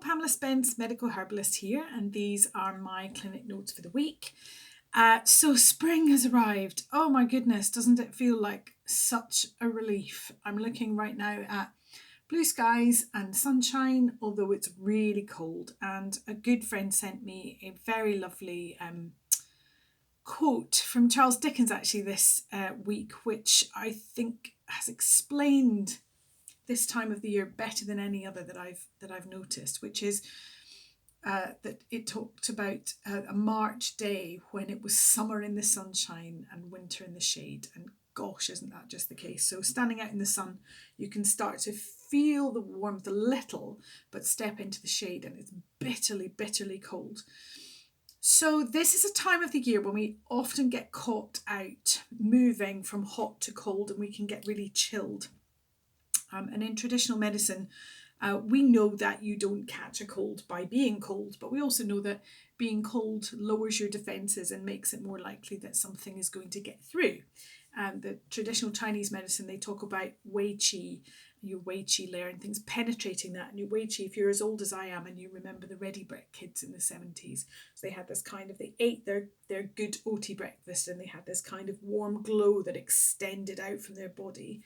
Pamela Spence, medical herbalist here, and these are my clinic notes for the week. So spring has arrived. Oh my goodness, doesn't it feel like such a relief? I'm looking right now at blue skies and sunshine, although it's really cold. And a good friend sent me a very lovely quote from Charles Dickens actually this week, which I think has explained this time of the year better than any other that I've noticed, which is that it talked about a March day when it was summer in the sunshine and winter in the shade. And gosh, isn't that just the case? So standing out in the sun, you can start to feel the warmth a little, but step into the shade and it's bitterly, bitterly cold. So this is a time of the year when we often get caught out moving from hot to cold, and we can get really chilled. And in traditional medicine, we know that you don't catch a cold by being cold, but we also know that being cold lowers your defences and makes it more likely that something is going to get through. The traditional Chinese medicine, they talk about wei qi, your wei qi layer and things penetrating that. And your wei qi, if you're as old as I am and you remember the Ready Brick kids in the 70s, so they had this kind of, they ate their good oaty breakfast and they had this kind of warm glow that extended out from their body.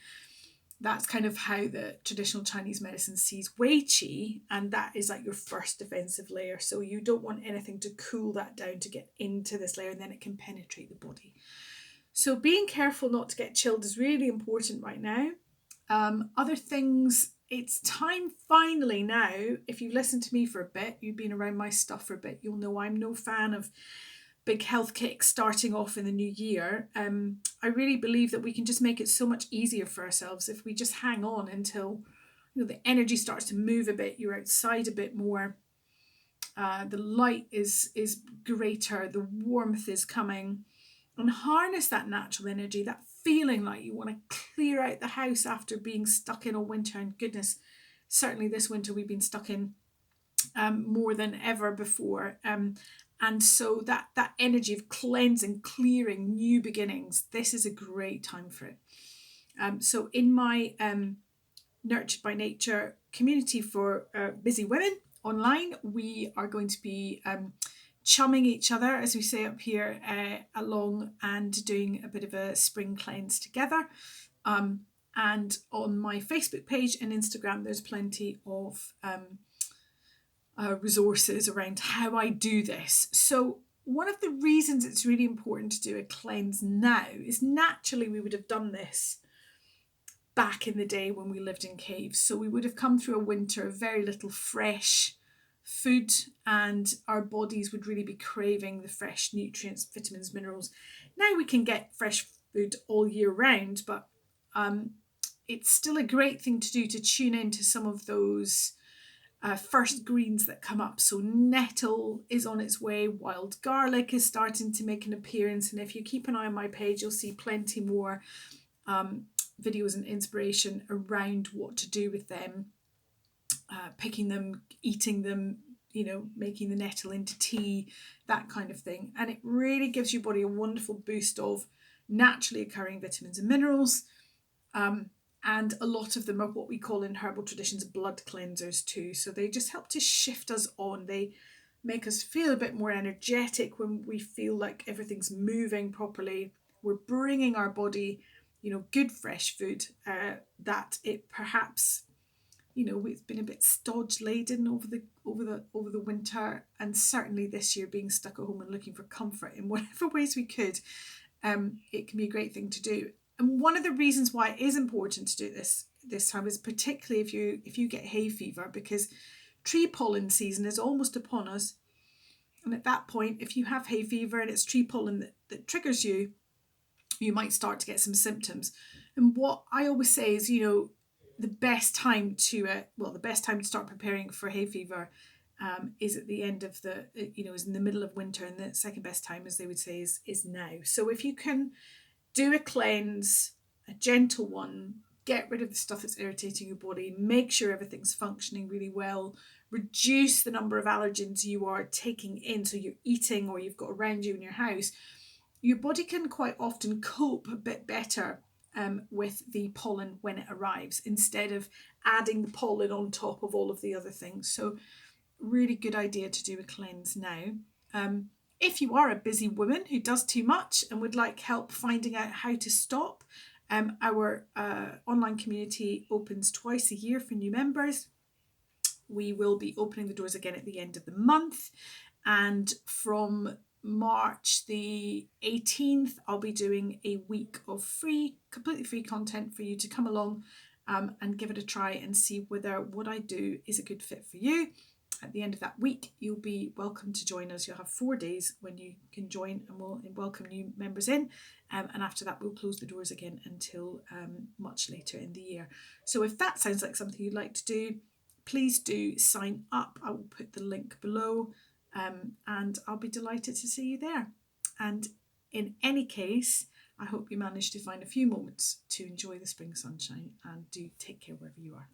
That's kind of how the traditional Chinese medicine sees wei qi, and that is like your first defensive layer. So you don't want anything to cool that down to get into this layer, and then it can penetrate the body. So being careful not to get chilled is really important right now. Other things, it's time finally now, if you've listened to me for a bit, you've been around my stuff for a bit, you'll know I'm no fan of big health kicks starting off in the new year. I really believe that we can just make it so much easier for ourselves if we just hang on until the energy starts to move a bit, you're outside a bit more, the light is greater, the warmth is coming, and harness that natural energy, that feeling like you want to clear out the house after being stuck in all winter. And goodness, certainly this winter we've been stuck in more than ever before. And so that energy of cleansing, clearing, new beginnings, this is a great time for it. So in my Nurtured by Nature community for busy women online, we are going to be chumming each other, as we say up here, along and doing a bit of a spring cleanse together. And on my Facebook page and Instagram, there's plenty of resources around how I do this. So one of the reasons it's really important to do a cleanse now is naturally we would have done this back in the day when we lived in caves. So we would have come through a winter of very little fresh food, and our bodies would really be craving the fresh nutrients, vitamins, minerals. Now we can get fresh food all year round, but it's still a great thing to do to tune into some of those first greens that come up. So nettle is on its way, wild garlic is starting to make an appearance, and if you keep an eye on my page, you'll see plenty more videos and inspiration around what to do with them. Picking them, eating them, making the nettle into tea, that kind of thing. And it really gives your body a wonderful boost of naturally occurring vitamins and minerals. And a lot of them are what we call in herbal traditions blood cleansers too. So they just help to shift us on. They make us feel a bit more energetic when we feel like everything's moving properly. We're bringing our body, good fresh food that it perhaps, it's been a bit stodge laden over the winter, and certainly this year being stuck at home and looking for comfort in whatever ways we could. It can be a great thing to do. And one of the reasons why it is important to do this time is particularly if you get hay fever, because tree pollen season is almost upon us. And at that point, if you have hay fever and it's tree pollen that triggers you, you might start to get some symptoms. And what I always say is, the best time to start preparing for hay fever is at the end of is in the middle of winter, and the second best time, as they would say, is now. So if you can do a cleanse, a gentle one, get rid of the stuff that's irritating your body, make sure everything's functioning really well, reduce the number of allergens you are taking in, so you're eating or you've got around you in your house, your body can quite often cope a bit better with the pollen when it arrives, instead of adding the pollen on top of all of the other things. So really good idea to do a cleanse now. If you are a busy woman who does too much and would like help finding out how to stop, our online community opens twice a year for new members. We will be opening the doors again at the end of the month, and from March the 18th, I'll be doing a week of completely free content for you to come along and give it a try and see whether what I do is a good fit for you. At the end of that week, you'll be welcome to join us. You'll have 4 days when you can join, and we'll welcome new members in. And after that, we'll close the doors again until much later in the year. So if that sounds like something you'd like to do, please do sign up. I will put the link below, and I'll be delighted to see you there. And in any case, I hope you manage to find a few moments to enjoy the spring sunshine, and do take care wherever you are.